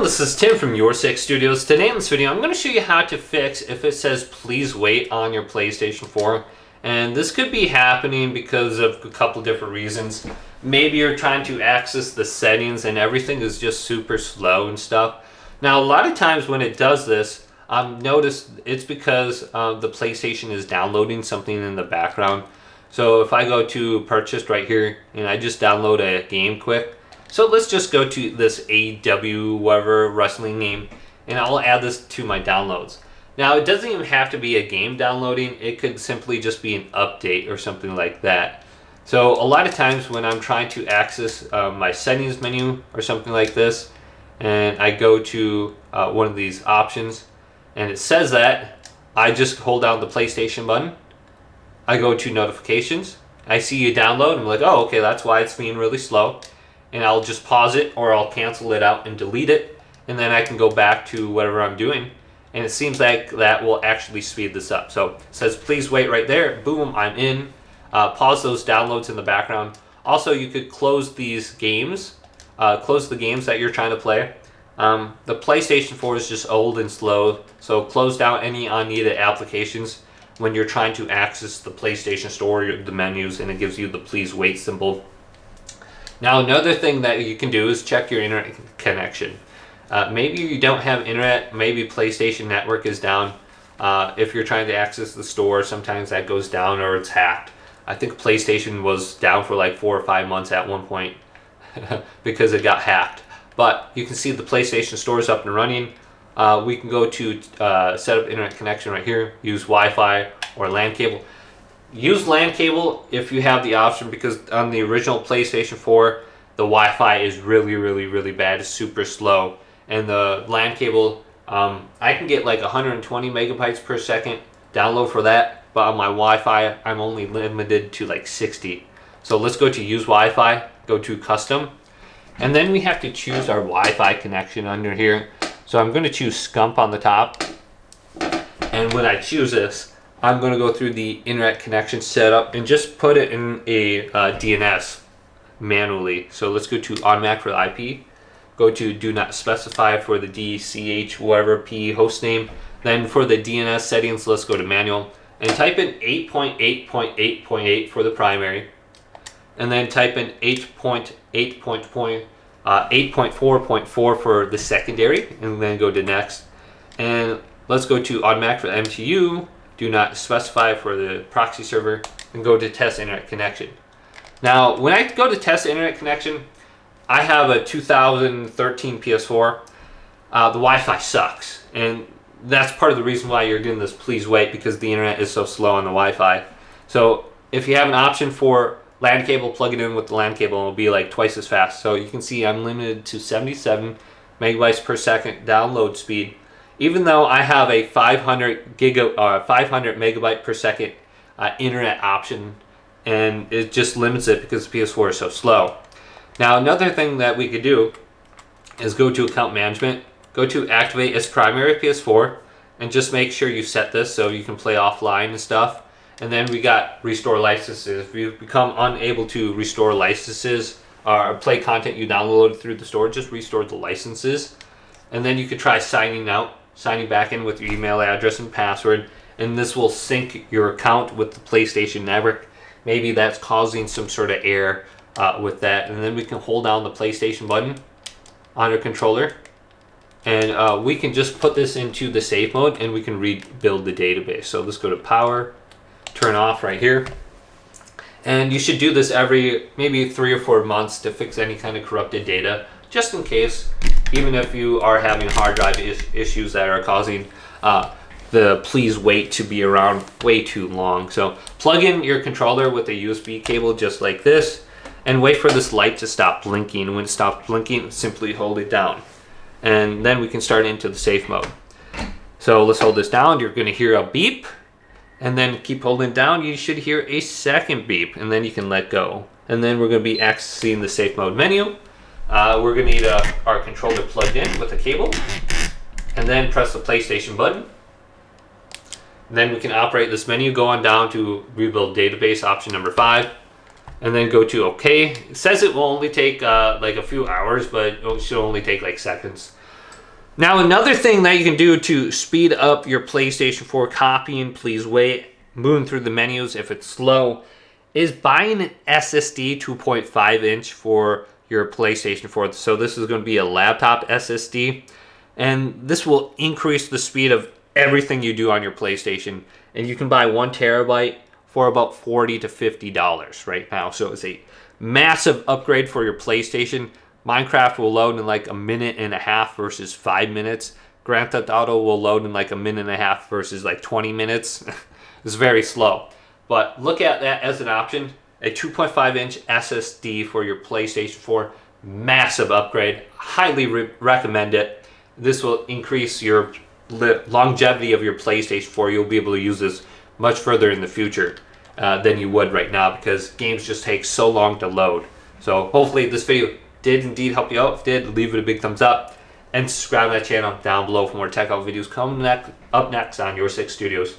this is Tim from Your Six Studios. Today in this video, I'm going to show you how to fix if it says please wait on your PlayStation 4. And this could be happening because of a couple different reasons. Maybe you're trying to access the settings and everything is just super slow and stuff. Now, a lot of times when it does this, notice it's because the PlayStation is downloading something in the background. So if I go to purchased right here and I just download a game quick. So let's just go to this AW whatever wrestling name and I'll add this to my downloads. Now it doesn't even have to be a game downloading, it could simply just be an update or something like that. So a lot of times when I'm trying to access my settings menu or something like this and I go to one of these options and it says that, I just hold down the PlayStation button, I go to notifications, I see a download and I'm like, oh okay, that's why it's being really slow. And I'll just pause it or I'll cancel it out and delete it, and then I can go back to whatever I'm doing, and it seems like that will actually speed this up. So it says please wait right there, boom, I'm in. Pause those downloads in the background. Also, you could close these games, close the games that you're trying to play. The PlayStation 4 is just old and slow, so close down any unneeded applications when you're trying to access the PlayStation Store, the menus, and it gives you the please wait symbol. Now another thing that you can do is check your internet connection. Maybe you don't have internet, maybe PlayStation Network is down. If you're trying to access the store, sometimes that goes down or it's hacked. I think PlayStation was down for like 4 or 5 months at one point because it got hacked. But you can see the PlayStation Store is up and running. We can go to set up internet connection right here, use Wi-Fi or LAN cable. Use LAN cable if you have the option, because on the original PlayStation 4 the Wi-Fi is really bad. It's super slow, and the LAN cable I can get like 120 megabytes per second download for that, but on my Wi-Fi I'm only limited to like 60. So let's go to use Wi-Fi, go to custom, and then we have to choose our Wi-Fi connection under here. So I'm going to choose Scump on the top, and when I choose this, I'm going to go through the internet connection setup and just put it in a DNS manually. So let's go to automatic for the IP, go to do not specify for the DCH whatever P host name. Then for the DNS settings, let's go to manual and type in 8.8.8.8 for the primary, and then type in 8.4.4 for the secondary, and then go to next. And let's go to automatic for the MTU, do not specify for the proxy server, and go to test internet connection. Now, when I go to test internet connection, I have a 2013 PS4. The Wi-Fi sucks, and that's part of the reason why you're getting this please wait, because the internet is so slow on the Wi-Fi. So if you have an option for LAN cable, plug it in with the LAN cable and it'll be like twice as fast. So you can see I'm limited to 77 megabytes per second download speed, even though I have a 500 megabyte per second internet option, and it just limits it because the PS4 is so slow. Now another thing that we could do is go to account management, go to activate as primary PS4, and just make sure you set this so you can play offline and stuff. And then we got restore licenses. If you become unable to restore licenses or play content you downloaded through the store, just restore the licenses. And then you could try signing back in with your email address and password, and this will sync your account with the PlayStation Network. Maybe that's causing some sort of error with that. And then we can hold down the PlayStation button on our controller, and we can just put this into the save mode and we can rebuild the database. So let's go to power, turn off right here, and you should do this every maybe 3 or 4 months to fix any kind of corrupted data, just in case, even if you are having hard drive issues that are causing the please wait to be around way too long. So plug in your controller with a USB cable just like this, and wait for this light to stop blinking. When it stops blinking, simply hold it down, and then we can start into the safe mode. So let's hold this down. You're going to hear a beep, and then keep holding it down. You should hear a second beep, and then you can let go. And then we're going to be accessing the safe mode menu. We're going to need our controller plugged in with a cable, and then press the PlayStation button. And then we can operate this menu, go on down to rebuild database, option number 5, and then go to OK. It says it will only take like a few hours, but it should only take like seconds. Now, another thing that you can do to speed up your PlayStation 4 copying, please wait, moving through the menus if it's slow, is buying an SSD 2.5 inch for your PlayStation 4. So this is going to be a laptop SSD, and this will increase the speed of everything you do on your PlayStation. And you can buy 1 terabyte for about $40 to $50 right now. So it's a massive upgrade for your PlayStation. Minecraft will load in like a minute and a half versus 5 minutes. Grand Theft Auto will load in like a minute and a half versus like 20 minutes. It's very slow. But look at that as an option. A 2.5 inch SSD for your PlayStation 4. Massive upgrade. Highly recommend it. This will increase your longevity of your PlayStation 4. You'll be able to use this much further in the future than you would right now, because games just take so long to load. So hopefully this video did indeed help you out. If it did, leave it a big thumbs up and subscribe to my channel down below for more tech out videos coming up next on Your 6 Studios.